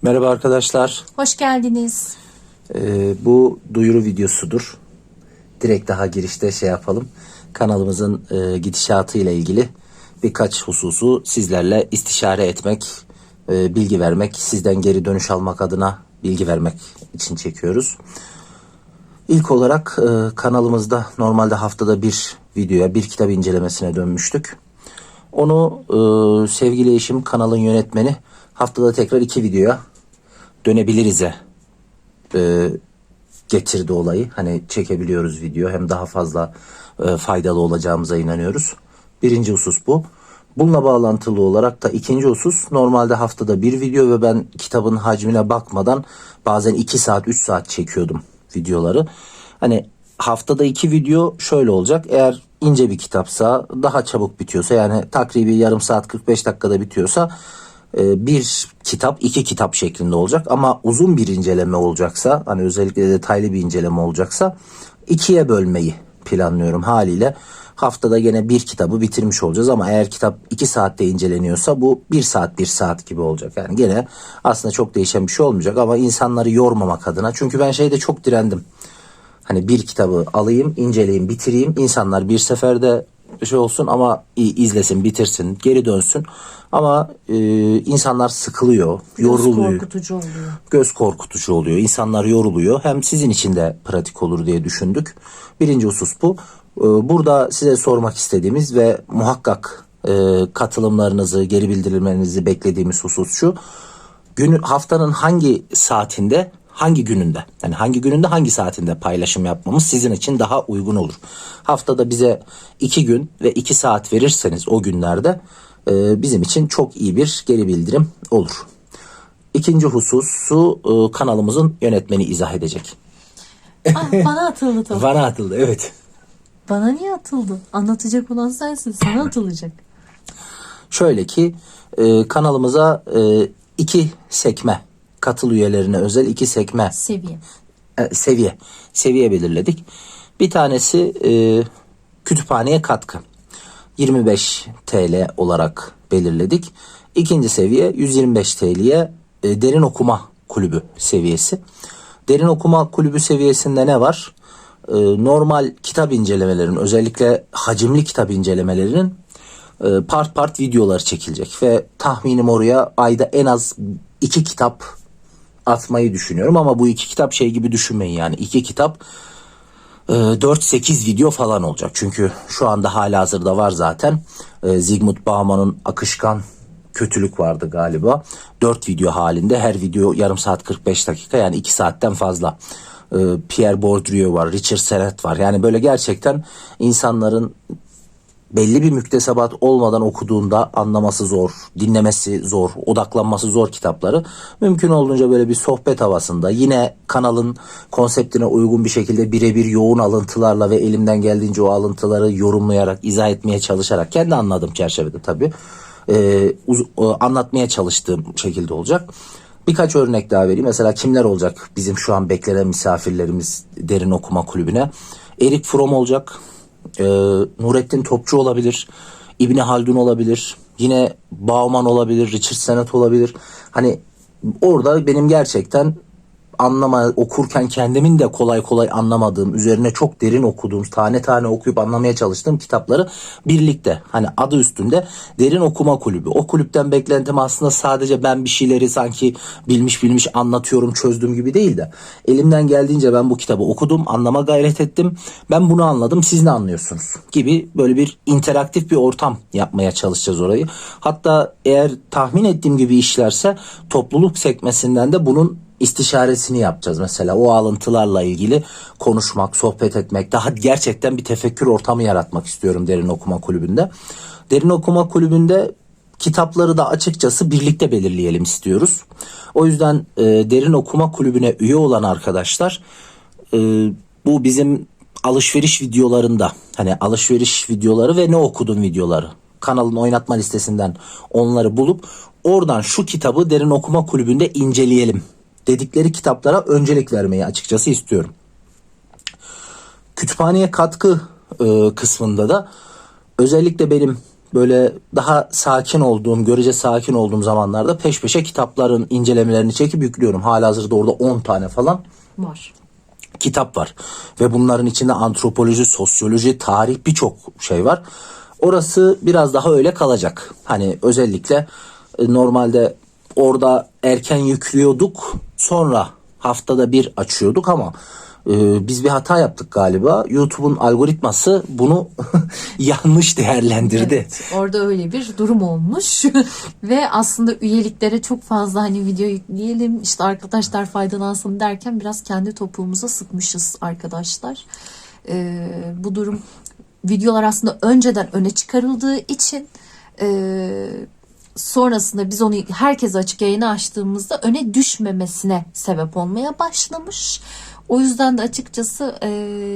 Merhaba arkadaşlar. Hoş geldiniz. Bu duyuru videosudur. Direkt daha girişte şey yapalım. Kanalımızın gidişatı ile ilgili birkaç hususu sizlerle istişare etmek, bilgi vermek, sizden geri dönüş almak adına bilgi vermek için çekiyoruz. İlk olarak kanalımızda normalde haftada bir videoya, bir kitap incelemesine dönmüştük. Onu sevgili eşim, kanalın yönetmeni, haftada tekrar 2 videoya dönebiliriz'e getirdi olayı. Hani çekebiliyoruz video, hem daha fazla faydalı olacağımıza inanıyoruz. Birinci husus bu. Bununla bağlantılı olarak da ikinci husus, normalde haftada bir video ve ben kitabın hacmine bakmadan bazen 2 saat 3 saat çekiyordum videoları. Hani haftada 2 video şöyle olacak: eğer ince bir kitapsa, daha çabuk bitiyorsa, yani takribi yarım saat 45 dakikada bitiyorsa bir kitap 2 kitap şeklinde olacak. Ama uzun bir inceleme olacaksa, hani özellikle detaylı bir inceleme olacaksa 2'ye bölmeyi planlıyorum. Haliyle haftada gene bir kitabı bitirmiş olacağız, ama eğer kitap 2 saatte inceleniyorsa bu 1 saat 1 saat gibi olacak. Yani gene aslında çok değişen bir şey olmayacak, ama insanları yormamak adına, çünkü ben şeyde çok direndim. Hani bir kitabı alayım, inceleyeyim, bitireyim, insanlar bir seferde şey olsun, ama izlesin, bitirsin, geri dönsün. Ama insanlar sıkılıyor, yoruluyor. Göz korkutucu oluyor. Göz korkutucu oluyor. İnsanlar yoruluyor. Hem sizin için de pratik olur diye düşündük. Birinci husus bu. Burada size sormak istediğimiz ve muhakkak katılımlarınızı, geri bildirimlerinizi beklediğimiz husus şu: haftanın hangi saatinde, hangi gününde, yani hangi gününde, hangi saatinde paylaşım yapmamız sizin için daha uygun olur. Haftada bize 2 gün ve 2 saat verirseniz o günlerde bizim için çok iyi bir geri bildirim olur. İkinci hususu kanalımızın yönetmeni izah edecek. Bana atıldı top. Bana atıldı, evet. Bana niye atıldı? Anlatacak olan sensin. Sana atılacak. Şöyle ki kanalımıza 2 sekme, katıl üyelerine özel 2 sekme seviye belirledik. Bir tanesi kütüphaneye katkı, 25 TL olarak belirledik. İkinci seviye 125 TL'ye derin okuma kulübü seviyesi. Derin okuma kulübü seviyesinde ne var? Normal kitap incelemelerinin, özellikle hacimli kitap incelemelerinin part part videoları çekilecek ve tahminim oraya ayda en az 2 kitap atmayı düşünüyorum. Ama bu 2 kitap şey gibi düşünmeyin, yani 2 kitap 4-8 video falan olacak. Çünkü şu anda halihazırda var zaten. Zygmunt Bauman'ın Akışkan Kötülük vardı galiba. 4 video halinde, her video yarım saat 45 dakika, yani 2 saatten fazla. Pierre Bourdieu var, Richard Sennett var. Yani böyle gerçekten insanların belli bir müktesebat olmadan okuduğunda anlaması zor, dinlemesi zor, odaklanması zor kitapları mümkün olduğunca böyle bir sohbet havasında, yine kanalın konseptine uygun bir şekilde birebir yoğun alıntılarla ve elimden geldiğince o alıntıları yorumlayarak, izah etmeye çalışarak, kendi anladığım çerçevede tabii anlatmaya çalıştığım şekilde olacak. Birkaç örnek daha vereyim. Mesela kimler olacak bizim şu an beklenen misafirlerimiz derin okuma kulübüne? Erik Fromm olacak. Nurettin Topçu olabilir, İbni Haldun olabilir, yine Bauman olabilir, Richard Sennett olabilir. Hani orada benim gerçekten okurken kendimin de kolay kolay anlamadığım, üzerine çok derin okuduğum, tane tane okuyup anlamaya çalıştığım kitapları birlikte, hani adı üstünde derin okuma kulübü. O kulüpten beklentim aslında sadece ben bir şeyleri sanki bilmiş anlatıyorum, çözdüğüm gibi değil de, elimden geldiğince ben bu kitabı okudum, anlama gayret ettim, ben bunu anladım, siz ne anlıyorsunuz gibi böyle bir interaktif bir ortam yapmaya çalışacağız orayı. Hatta eğer tahmin ettiğim gibi işlerse topluluk sekmesinden de bunun istişaresini yapacağız. Mesela o alıntılarla ilgili konuşmak, sohbet etmek, daha gerçekten bir tefekkür ortamı yaratmak istiyorum Derin Okuma Kulübü'nde. Derin Okuma Kulübü'nde kitapları da açıkçası birlikte belirleyelim istiyoruz. O yüzden Derin Okuma Kulübü'ne üye olan arkadaşlar, bu bizim alışveriş videolarında, hani alışveriş videoları ve ne okudum videoları, kanalın oynatma listesinden onları bulup oradan şu kitabı Derin Okuma Kulübü'nde inceleyelim dedikleri kitaplara öncelik vermeyi açıkçası istiyorum. Kütüphaneye katkı kısmında da özellikle benim böyle daha sakin olduğum, görece sakin olduğum zamanlarda peş peşe kitapların incelemelerini çekip yüklüyorum. Halihazırda orada 10 tane falan Var. kitap var. Ve bunların içinde antropoloji, sosyoloji, tarih birçok şey var. Orası biraz daha öyle kalacak. Hani özellikle normalde orada erken yüklüyorduk. Sonra haftada bir açıyorduk ama biz bir hata yaptık galiba. YouTube'un algoritması bunu yanlış değerlendirdi. Evet, orada öyle bir durum olmuş ve aslında üyeliklere çok fazla hani video yükleyelim işte arkadaşlar faydalansın derken biraz kendi topuğumuza sıkmışız arkadaşlar. Bu durum videolar aslında önceden öne çıkarıldığı için sonrasında biz onu herkese açık yayına açtığımızda öne düşmemesine sebep olmaya başlamış. O yüzden de açıkçası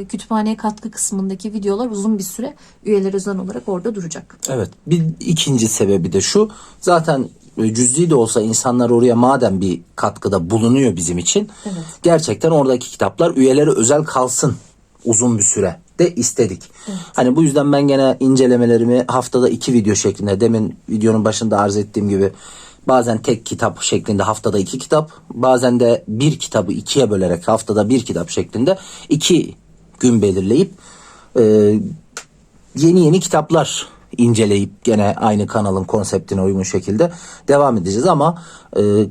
kütüphaneye katkı kısmındaki videolar uzun bir süre üyeler özel olarak orada duracak. Evet. Bir ikinci sebebi de şu. Zaten cüzi de olsa insanlar oraya madem bir katkıda bulunuyor bizim için. Evet. Gerçekten oradaki kitaplar üyelere özel kalsın uzun bir süre de istedik. Evet. Hani bu yüzden ben gene incelemelerimi haftada 2 video şeklinde, demin videonun başında arz ettiğim gibi bazen tek kitap şeklinde haftada 2 kitap, bazen de bir kitabı 2'ye bölerek haftada 1 kitap şeklinde 2 gün belirleyip yeni kitaplar inceleyip gene aynı kanalın konseptine uygun şekilde devam edeceğiz ama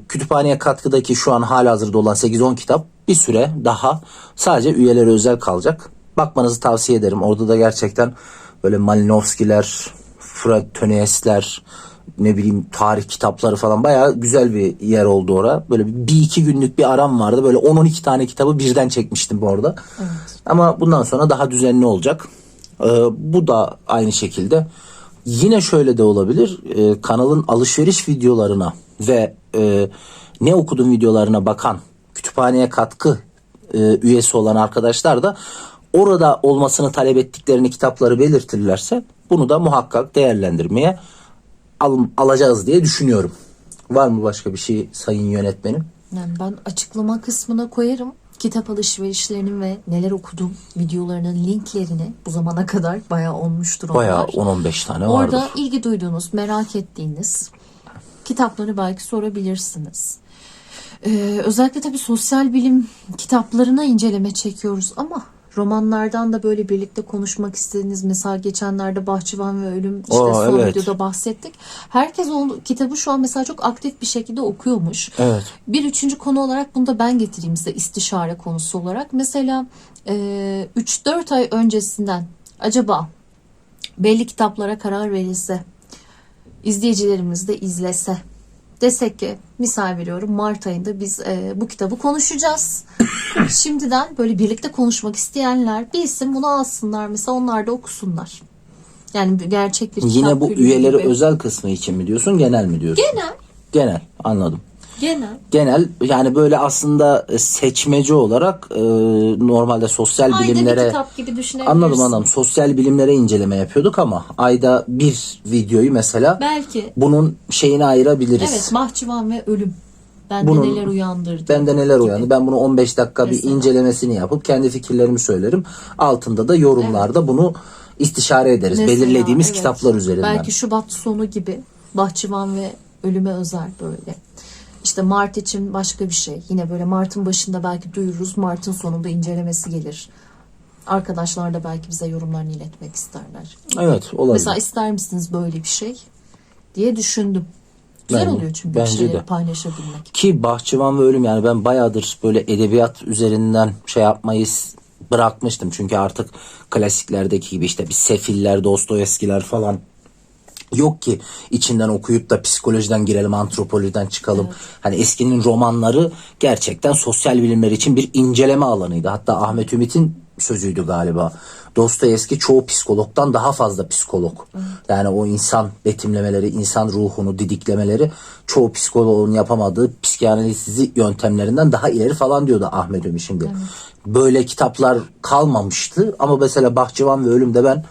kütüphaneye katkıdaki şu an halihazırda olan 8-10 kitap bir süre daha sadece üyelere özel kalacak. Bakmanızı tavsiye ederim. Orada da gerçekten böyle Malinowski'ler, Fratonies'ler, ne bileyim tarih kitapları falan bayağı güzel bir yer oldu orada. Böyle bir iki günlük bir aram vardı. Böyle 10-12 tane kitabı birden çekmiştim bu arada. Evet. Ama bundan sonra daha düzenli olacak. Bu da aynı şekilde. Yine şöyle de olabilir. Kanalın alışveriş videolarına ve ne okudum videolarına bakan kütüphaneye katkı üyesi olan arkadaşlar da orada olmasını talep ettiklerini kitapları belirtirlerse bunu da muhakkak değerlendirmeye alacağız diye düşünüyorum. Var mı başka bir şey sayın yönetmenim? Yani ben açıklama kısmına koyarım. Kitap alışverişlerinin ve neler okudum videolarının linklerini bu zamana kadar bayağı olmuştur onlar. Bayağı 10-15 tane vardır. Orada ilgi duyduğunuz, merak ettiğiniz kitapları belki sorabilirsiniz. Özellikle tabii sosyal bilim kitaplarına inceleme çekiyoruz ama romanlardan da böyle birlikte konuşmak istediğiniz, mesela geçenlerde Bahçıvan ve Ölüm işte son evet. videoda bahsettik. Herkes o kitabı şu an mesela çok aktif bir şekilde okuyormuş. Evet. Bir üçüncü konu olarak bunu da ben getireyim size istişare konusu olarak. Mesela 3-4 ay öncesinden acaba belli kitaplara karar verilse, izleyicilerimiz de izlese, desek ki misal veriyorum Mart ayında biz bu kitabı konuşacağız. Şimdiden böyle birlikte konuşmak isteyenler bilsin bunu alsınlar mesela onlar da okusunlar. Yani gerçek bir kitap. Yine bu kültürü üyeleri gibi. özel kısmı için mi diyorsun, genel mi diyorsun? Genel. Genel, anladım. Genel. Genel, yani böyle aslında seçmece olarak normalde sosyal Ayda bilimlere bir kitap gibi düşünebilirsin. anladım. Sosyal bilimlere inceleme yapıyorduk ama ayda bir videoyu mesela Belki. bunun şeyini ayırabiliriz. Evet, Bahçıvan ve Ölüm. Bende Bunun- neler uyandırdı. Bende neler gibi. uyandı? Ben bunu 15 dakika Mesela. bir incelemesini yapıp kendi fikirlerimi söylerim. Altında da yorumlarda bunu istişare ederiz. Mesela, Belirlediğimiz evet. kitaplar üzerinden. Belki Şubat sonu gibi Bahçıvan ve Ölüme özel böyle. İşte Mart için başka bir şey. Yine böyle Mart'ın başında belki duyururuz. Mart'ın sonunda incelemesi gelir. Arkadaşlar da belki bize yorumlarını iletmek isterler. Evet, olabilir. Mesela ister misiniz böyle bir şey diye düşündüm. Güzel Bence- oluyor çünkü bir bence şeyleri de. paylaşabilmek. Ki Bahçıvan ve Ölüm, yani ben bayağıdır böyle edebiyat üzerinden şey yapmayı bırakmıştım. Çünkü artık klasiklerdeki gibi işte bir Sefiller, Dostoyevskiler falan yok ki içinden okuyup da psikolojiden girelim, antropolojiden çıkalım. Hani eskinin romanları gerçekten sosyal bilimler için bir inceleme alanıydı. Hatta Ahmet Ümit'in sözüydü galiba. Dostoyevski çoğu psikologdan daha fazla psikolog. Yani o insan betimlemeleri, insan ruhunu didiklemeleri çoğu psikoloğun yapamadığı psikanaliz yöntemlerinden daha ileri falan diyordu Ahmet Ümit şimdi. Böyle kitaplar kalmamıştı ama mesela Bahçıvan ve Ölüm'de ben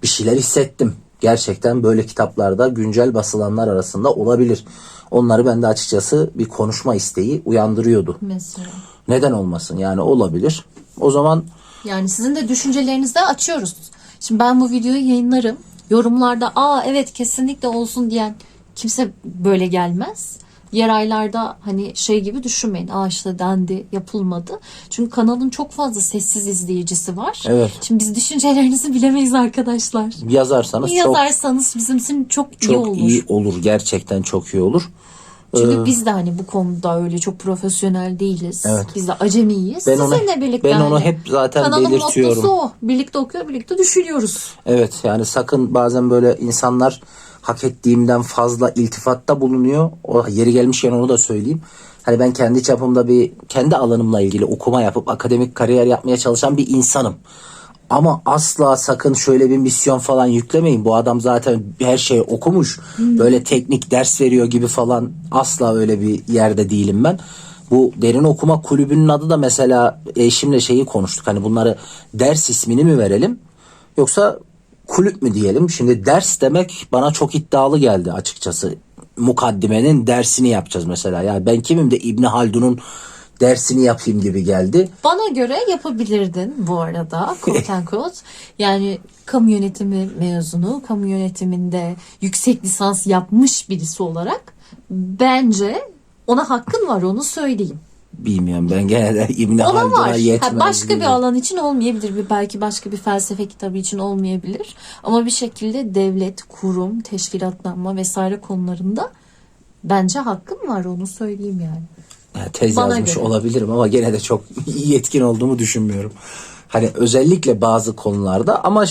bir şeyler hissettim. Gerçekten böyle kitaplarda güncel basılanlar arasında olabilir. Onları bende açıkçası bir konuşma isteği uyandırıyordu. Mesela. Neden olmasın, yani olabilir. O zaman Yani sizin de düşüncelerinizi de açıyoruz. Şimdi ben bu videoyu yayınlarım. yorumlarda evet kesinlikle olsun diyen kimse böyle gelmez. Diğer aylarda hani şey gibi düşünmeyin. İşte dendi, yapılmadı. Çünkü kanalın çok fazla sessiz izleyicisi var. Evet. Şimdi biz düşüncelerinizi bilemeyiz arkadaşlar. Yazarsanız bizim için çok iyi çok olur. iyi olur. Gerçekten çok iyi olur. Çünkü biz de hani bu konuda öyle çok profesyonel değiliz. Evet. Biz de acemiyiz. Sizinle birlikte ben onu hani hep zaten kanalın belirtiyorum. mottosu o. Birlikte okuyor, birlikte düşünüyoruz. Evet, yani sakın, bazen böyle insanlar hak ettiğimden fazla iltifatta bulunuyor. O yeri gelmişken onu da söyleyeyim. Hani ben kendi çapımda kendi alanımla ilgili okuma yapıp akademik kariyer yapmaya çalışan bir insanım. Ama asla sakın şöyle bir misyon falan yüklemeyin. Bu adam zaten her şeyi okumuş. Böyle teknik ders veriyor gibi falan, asla öyle bir yerde değilim ben. Bu derin okuma kulübünün adı da mesela eşimle şeyi konuştuk. Hani bunları ders ismini mi verelim yoksa kulüp mü diyelim? Şimdi ders demek bana çok iddialı geldi açıkçası. Mukaddimenin dersini yapacağız mesela. Yani ben kimim de İbni Haldun'un dersini yapayım gibi geldi. Bana göre yapabilirdin bu arada, quote unquote. Yani kamu yönetimi mezunu, kamu yönetiminde yüksek lisans yapmış birisi olarak bence ona hakkın var, onu söyleyeyim. Bilmiyorum, ben gene de İbni Ona Haldun'a var. yetmez. Başka bir gibi. alan için olmayabilir. Belki başka bir felsefe kitabı için olmayabilir. Ama bir şekilde devlet, kurum, teşkilatlanma vesaire konularında bence hakkım var, onu söyleyeyim yani. Yani tez Bana yazmış göre. olabilirim ama gene de çok iyi yetkin olduğumu düşünmüyorum. Hani özellikle bazı konularda, ama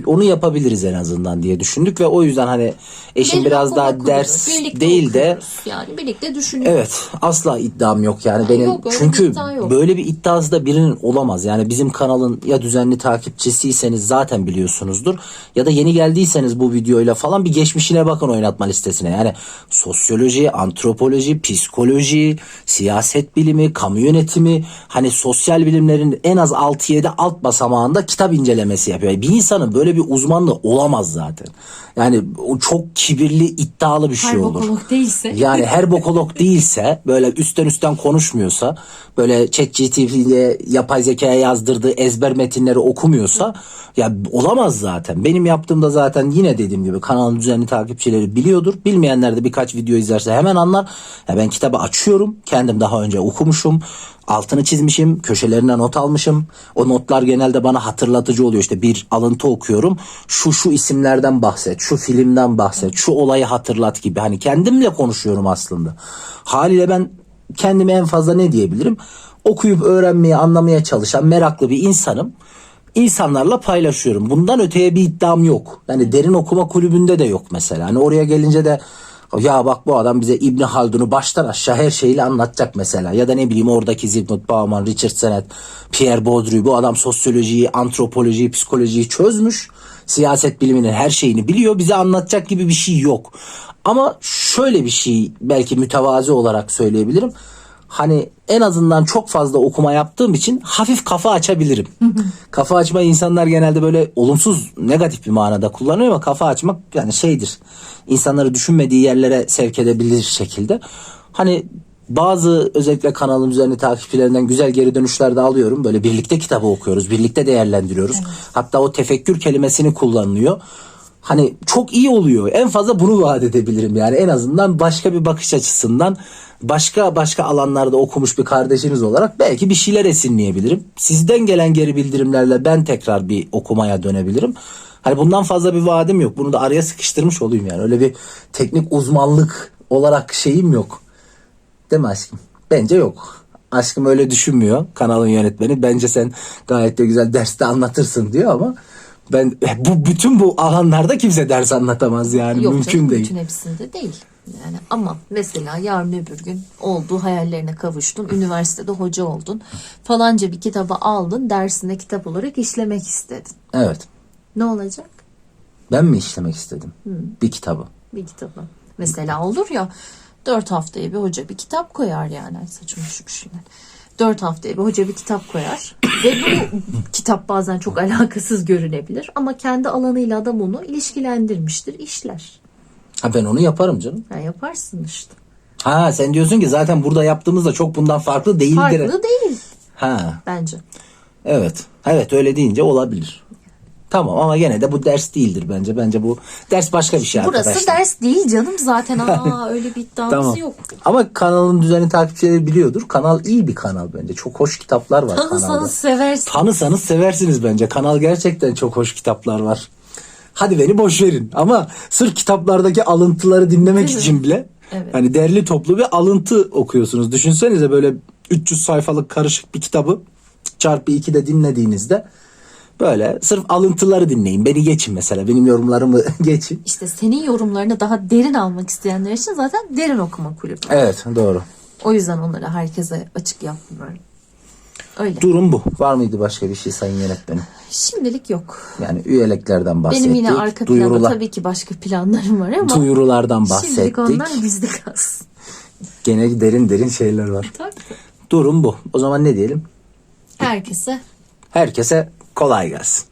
onu yapabiliriz en azından diye düşündük ve o yüzden hani eşim Benim biraz okuma daha kulübü, ders birlikte değil de okuyoruz. Yani birlikte düşünüyoruz. evet, asla iddiam yok yani benim, yok, öyle bir çünkü iddia yok. böyle bir iddiası da birinin olamaz. Yani bizim kanalın ya düzenli takipçisiyseniz zaten biliyorsunuzdur, ya da yeni geldiyseniz bu videoyla falan bir geçmişine bakın, oynatma listesine. Yani sosyoloji, antropoloji, psikoloji, siyaset bilimi, kamu yönetimi, hani sosyal bilimlerin en az 6-7 alt basamağında kitap incelemesi yapıyor. Bir insanın böyle bir uzmanlığı olamaz zaten. Yani o çok kibirli, iddialı bir şey olur. Herbokolog değilse. Yani her bokolog değilse, böyle üstten konuşmuyorsa, böyle ChatGPT'ye, yapay zekaya yazdırdığı ezber metinleri okumuyorsa ya olamaz zaten. Benim yaptığımda zaten yine dediğim gibi kanalın düzenli takipçileri biliyordur. Bilmeyenler de birkaç video izlerse hemen anlar. Ya ben kitabı açıyorum. Kendim daha önce okumuşum. Altını çizmişim, köşelerine not almışım. O notlar genelde bana hatırlatıcı oluyor. İşte bir alıntı okuyorum. Şu isimlerden bahset, şu filmden bahset, şu olayı hatırlat gibi. Hani kendimle konuşuyorum aslında. Haliyle ben kendime en fazla ne diyebilirim? Okuyup öğrenmeye, anlamaya çalışan meraklı bir insanım. İnsanlarla paylaşıyorum. Bundan öteye bir iddiam yok. Yani derin okuma kulübünde de yok mesela. Hani oraya gelince de ya bak bu adam bize İbni Haldun'u baştan aşağı her şeyle anlatacak mesela. Ya da ne bileyim oradaki Zygmunt Bauman, Richard Sennett, Pierre Bourdieu, bu adam sosyolojiyi, antropolojiyi, psikolojiyi çözmüş. Siyaset biliminin her şeyini biliyor. Bize anlatacak gibi bir şey yok. Ama şöyle bir şey belki mütevazi olarak söyleyebilirim. Hani en azından çok fazla okuma yaptığım için hafif kafa açabilirim. Kafa açmayı insanlar genelde böyle olumsuz, negatif bir manada kullanıyor ama kafa açmak yani şeydir. İnsanları düşünmediği yerlere sevk edebilir şekilde. Hani bazı, özellikle kanalın düzenli takipçilerinden güzel geri dönüşler de alıyorum. Böyle birlikte kitabı okuyoruz, birlikte değerlendiriyoruz. Evet. Hatta o tefekkür kelimesini kullanılıyor. Hani çok iyi oluyor. En fazla bunu vaat edebilirim yani. En azından başka bir bakış açısından, başka alanlarda okumuş bir kardeşiniz olarak belki bir şeyler esinleyebilirim. Sizden gelen geri bildirimlerle ben tekrar bir okumaya dönebilirim. Hani bundan fazla bir vaadim yok. Bunu da araya sıkıştırmış olayım yani. Öyle bir teknik uzmanlık olarak şeyim yok. Değil mi aşkım? Bence yok. Aşkım öyle düşünmüyor, kanalın yönetmeni. Bence sen gayet de güzel derste anlatırsın diyor ama bütün bu alanlarda kimse ders anlatamaz yani. Yok mümkün canım, değil. bütün hepsinde değil. Yani ama mesela yarın öbür gün oldu, hayallerine kavuştun, üniversitede hoca oldun, falanca bir kitabı aldın, dersine kitap olarak işlemek istedin. Evet. Ne olacak? Ben mi işlemek istedim? Bir kitabı. Bir kitabı. Mesela olur ya, 4 haftaya bir hoca bir kitap koyar yani. Ay saçma şu şeyler. 4 haftaya bir hoca bir kitap koyar ve bu kitap bazen çok alakasız görünebilir ama kendi alanıyla adam onu ilişkilendirmiştir, işler. Ha, ben onu yaparım canım. Ya yaparsın işte. Ha, sen diyorsun ki zaten burada yaptığımız çok bundan farklı değildir. Farklı değil Ha. bence. Evet. Evet, öyle deyince olabilir. Tamam ama gene de bu ders değildir bence. Bence bu ders başka bir şey Burası arkadaşlar. ders değil canım zaten. Öyle bir iddiamız Tamam. yok. Ama kanalın düzenli takipçileri biliyordur. Kanal iyi bir kanal bence. Çok hoş kitaplar var kanalda. Tanısanız seversin. Tanısanız seversiniz bence. Kanal gerçekten çok hoş kitaplar var. Hadi beni boş verin. Ama sırf kitaplardaki alıntıları dinlemek Değil mi? için bile Evet. hani derli toplu bir alıntı okuyorsunuz. Düşünsenize böyle 300 sayfalık karışık bir kitabı çarpı 2'de dinlediğinizde böyle sırf alıntıları dinleyin. Beni geçin mesela. Benim yorumlarımı geçin. İşte senin yorumlarını daha derin almak isteyenler için zaten derin okuma kulübü. Evet, doğru. O yüzden onları herkese açık yapmıyorum. Öyle. Durum bu. Var mıydı başka bir şey sayın yönetmenim? Şimdilik yok. Yani üyeliklerden bahsettik. Benim yine arka planda tabii ki başka planlarım var ama Duyurulardan şimdilik bahsettik. onlar bizde kalsın. Gene derin şeyler var. Tabii. Durum bu. O zaman ne diyelim? Herkese Herkese kolay gelsin.